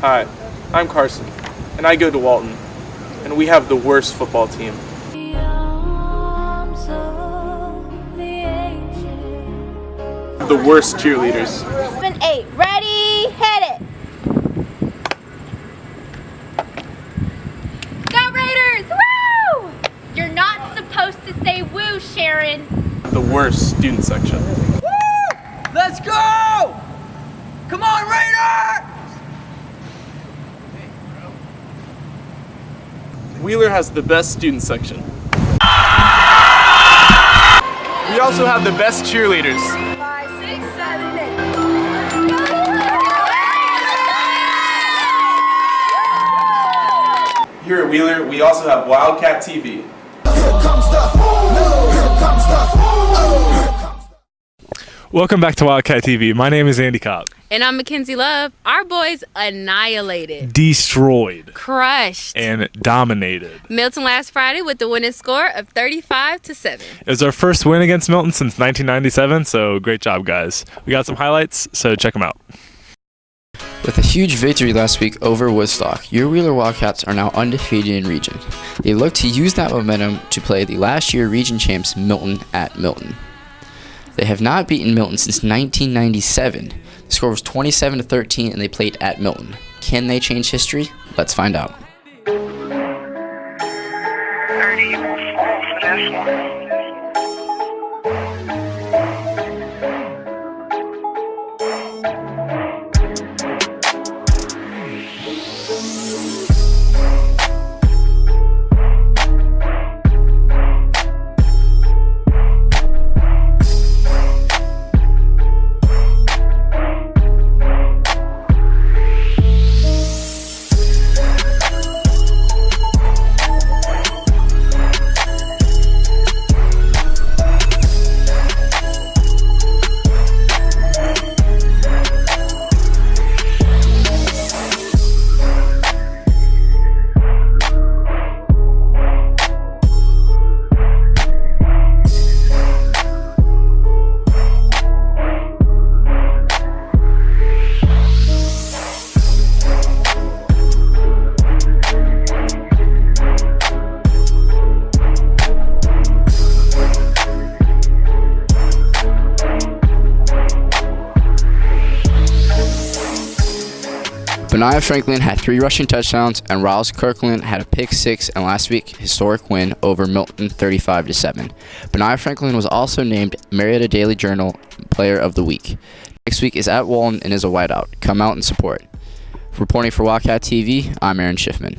Hi, I'm Carson, and I go to Walton, and we have the worst football team. The worst cheerleaders. 7-8, ready, hit it! Go Raiders, woo! You're not supposed to say woo, Sharon. The worst student section. Woo! Let's go! Come on, Raider! Wheeler has the best student section. We also have the best cheerleaders. 5, 6, 7, 8. Here at Wheeler, we also have Wildcat TV. Welcome back to Wildcat TV. My name is Andy Cobb. And I'm Mackenzie Love. Our boys annihilated, Destroyed, crushed, and dominated Milton last Friday with the winning score of 35-7. It was our first win against Milton since 1997, so great job, guys. We got some highlights, so check them out. With a huge victory last week over Woodstock, your Wheeler Wildcats are now undefeated in region. They look to use that momentum to play the last year region champs Milton at Milton. They have not beaten Milton since 1997. The score was 27-13 and they played at Milton. Can they change history? Let's find out. 30 will fall for this one. Benaiah Franklin had 3 rushing touchdowns, and Riles Kirkland had a pick 6 and last week's historic win over Milton 35-7. Benaiah Franklin was also named Marietta Daily Journal Player of the Week. Next week is at Walton and is a whiteout. Come out and support. Reporting for Wildcat TV, I'm Aaron Schiffman.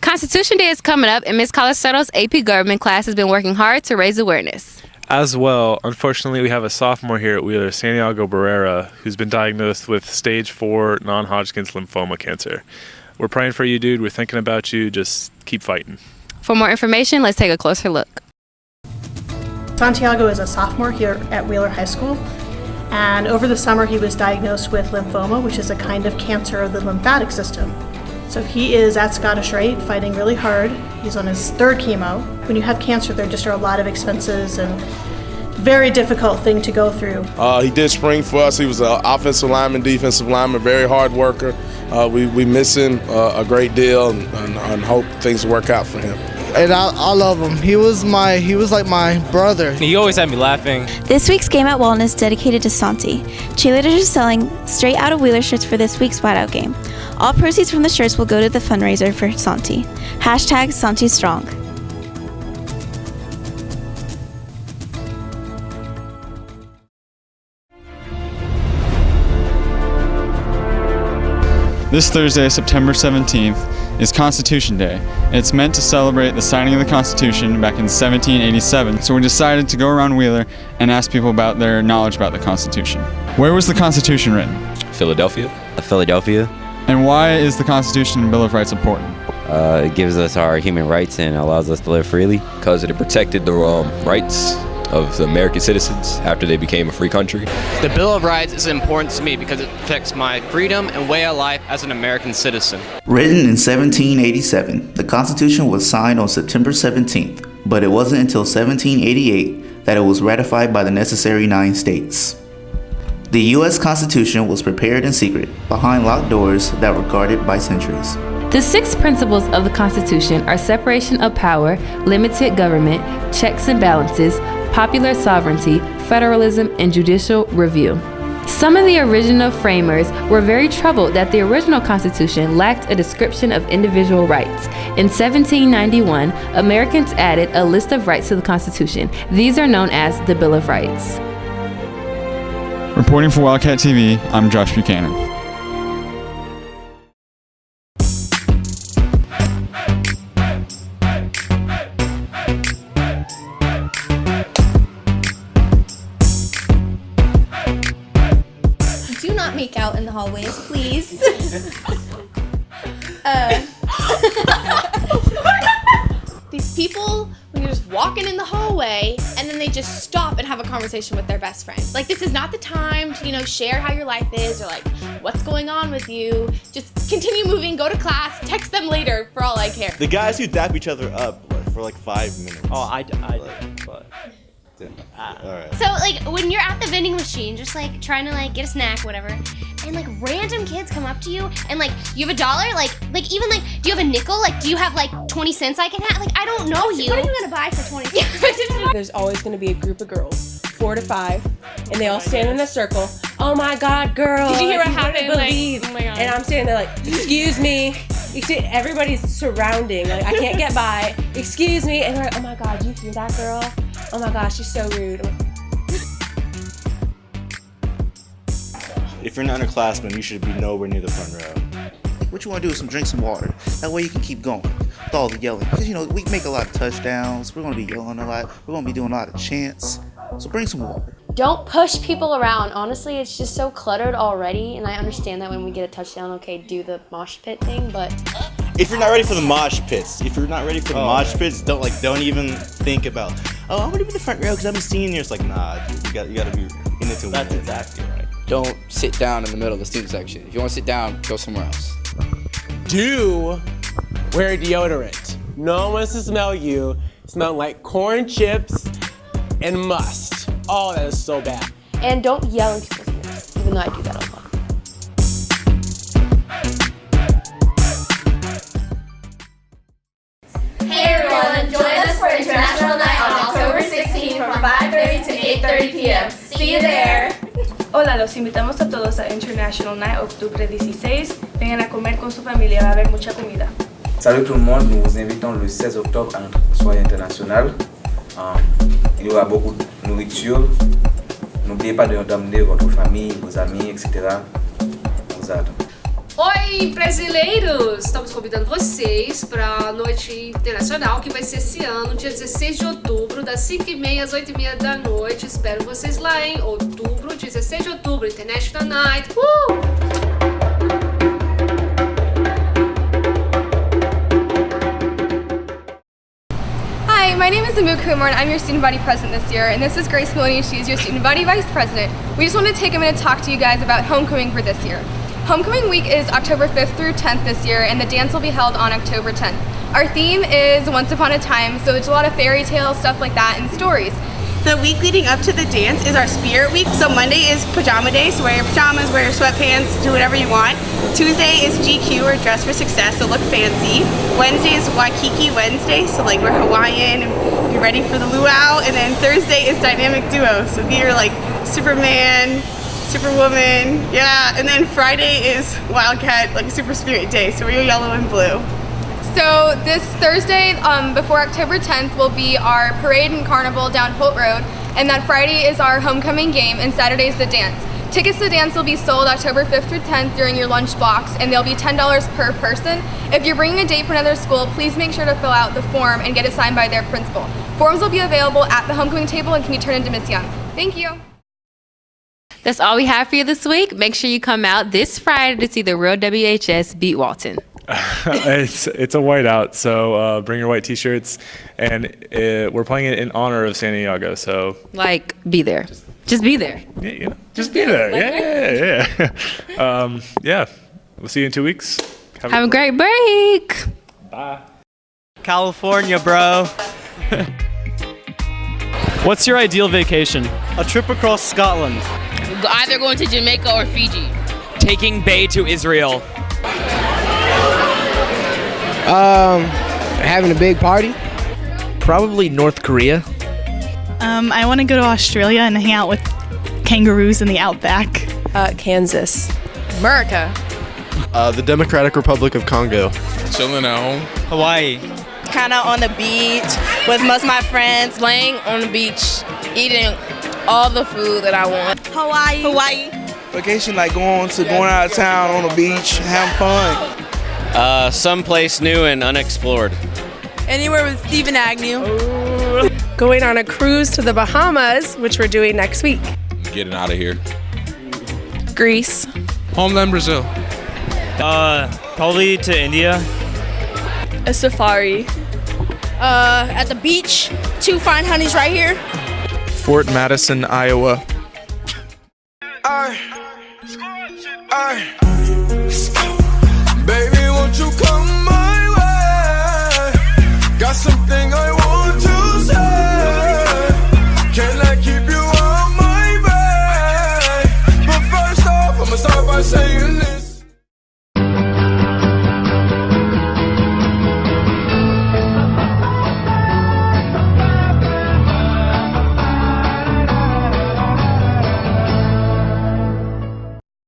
Constitution Day is coming up, and Ms. Colasero's AP Government class has been working hard to raise awareness. As well, unfortunately, we have a sophomore here at Wheeler, Santiago Barrera, who's been diagnosed with stage 4 non-Hodgkin's lymphoma cancer. We're praying for you, dude. We're thinking about you. Just keep fighting. For more information, let's take a closer look. Santiago is a sophomore here at Wheeler High School, and over the summer he was diagnosed with lymphoma, which is a kind of cancer of the lymphatic system. So he is at Scottish Rite fighting really hard. He's on his 3rd chemo. When you have cancer, there just are a lot of expenses and very difficult thing to go through. He did spring for us. He was an offensive lineman, defensive lineman, very hard worker. We miss him a great deal and hope things work out for him. And I love him. He was like my brother. He always had me laughing. This week's game at Walton is dedicated to Santi. Cheerleaders are selling straight out of Wheeler shirts for this week's whiteout game. All proceeds from the shirts will go to the fundraiser for Santi. Hashtag Santi Strong. This Thursday, September 17th, is Constitution Day, and it's meant to celebrate the signing of the Constitution back in 1787. So we decided to go around Wheeler and ask people about their knowledge about the Constitution. Where was the Constitution written? Philadelphia. Philadelphia. And why is the Constitution and Bill of Rights important? It gives us our human rights and allows us to live freely. Because it protected the rights of the American citizens after they became a free country. The Bill of Rights is important to me because it protects my freedom and way of life as an American citizen. Written in 1787, the Constitution was signed on September 17th, but it wasn't until 1788 that it was ratified by the necessary 9 states. The U.S. Constitution was prepared in secret, behind locked doors that were guarded by sentries. The 6 principles of the Constitution are separation of power, limited government, checks and balances, popular sovereignty, federalism, and judicial review. Some of the original framers were very troubled that the original Constitution lacked a description of individual rights. In 1791, Americans added a list of rights to the Constitution. These are known as the Bill of Rights. Reporting for Wildcat TV, I'm Josh Buchanan. Do not make out in the hallways, please. These people, when you're just walking in the hallway, and then they just stop and have a conversation with their best friend. Like, this is not the time to, share how your life is, or like, what's going on with you. Just continue moving, go to class, text them later, for all I care. The guys who dap each other up for like 5 minutes. Oh, I but Alright. So, like, when you're at the vending machine, just, like, trying to, like, get a snack, whatever, and, like, random kids come up to you, and, like, you have $1? Like, even, like, do you have a nickel? Like, do you have, like, 20 cents I can have? Like, I don't know you. What are you gonna buy for 20 cents? There's always gonna be a group of girls, 4 to 5, and they all stand in a circle. Oh my God, girl! Did you hear what happened? Believe. Like, oh my God. And I'm standing there like, excuse me. You see, everybody's surrounding. Like, I can't get by. Excuse me. And they're like, oh my God, you hear that girl? Oh my gosh, she's so rude. if you're not an underclassman, you should be nowhere near the front row. What you want to do is drink some water. That way you can keep going with all the yelling. Because, we make a lot of touchdowns. We're going to be yelling a lot. We're going to be doing a lot of chants. So bring some water. Don't push people around. Honestly, it's just so cluttered already. And I understand that when we get a touchdown, okay, do the mosh pit thing, but... If you're not ready for the mosh pits, don't even think about, I want to be in the front row because I'm a senior. It's like, nah, dude, you got to be in it to win. That's exactly right. Don't sit down in the middle of the student section. If you want to sit down, go somewhere else. Do wear deodorant. No one wants to smell you smelling like corn chips and must. Oh, that is so bad. And don't yell in people's ears, even though I do that a lot. Hey everyone, join us for International Night on October 16 from 5:30 to 8:30 p.m. See you there! Hola, los invitamos a todos a International Night, octubre 16. Vengan a comer con su familia, va a haber mucha comida. Salut tout le monde, nous vous invitons le 16 octobre à notre soirée internationale. Il y aura beaucoup de nourriture. N'oubliez pas d'emmener votre famille, vos amis, etc. Vous attendons. Oi, brasileiros! Estamos convidando vocês para a Noite Internacional, que vai ser esse ano, dia 16 de outubro, das 5h30 às 8h30 da noite. Espero vocês lá, hein? Outubro, 16 de outubro, International Night. Hi, my name is Amu Kumar and I'm your student body president this year, and this is Grace Maloney. She's your student body vice president. We just want to take a minute to talk to you guys about homecoming for this year. Homecoming week is October 5th through 10th this year, and the dance will be held on October 10th. Our theme is Once Upon a Time, so there's a lot of fairy tales, stuff like that, and stories. The week leading up to the dance is our spirit week. So Monday is pajama day, so wear your pajamas, wear your sweatpants, do whatever you want. Tuesday is GQ, or dress for success, so look fancy. Wednesday is Waikiki Wednesday, so like we're Hawaiian and be ready for the luau. And then Thursday is dynamic duo, so be your like Superman, Superwoman, yeah. And then Friday is Wildcat, like Super Spirit Day, so we're yellow and blue. So this Thursday, before October 10th, will be our parade and carnival down Holt Road, and that Friday is our homecoming game, and Saturday is the dance. Tickets to the dance will be sold October 5th through 10th during your lunch box, and they'll be $10 per person. If you're bringing a date for another school, please make sure to fill out the form and get it signed by their principal. Forms will be available at the homecoming table and can be turned into Miss Young. Thank you. That's all we have for you this week. Make sure you come out this Friday to see the real WHS beat Walton. It's a whiteout, so bring your white t-shirts, and we're playing it in honor of Santiago, so like be there, just be there. Yeah, just be there. Yeah. We'll see you in 2 weeks. Have a great break. Bye. California, bro. What's your ideal vacation? A trip across Scotland. Either going to Jamaica or Fiji. Taking Bay to Israel. Having a big party. Probably North Korea. I want to go to Australia and hang out with kangaroos in the outback. Kansas. America. The Democratic Republic of Congo. Chilling at home. Hawaii. Kind of on the beach with most of my friends. Laying on the beach, eating all the food that I want. Hawaii. Vacation, like going out of town on the beach, having fun. Someplace new and unexplored. Anywhere with Stephen Agnew. Going on a cruise to the Bahamas, which we're doing next week. Getting out of here. Greece. Homeland, Brazil. Probably to India. A safari. At the beach. 2 fine honeys right here. Fort Madison, Iowa.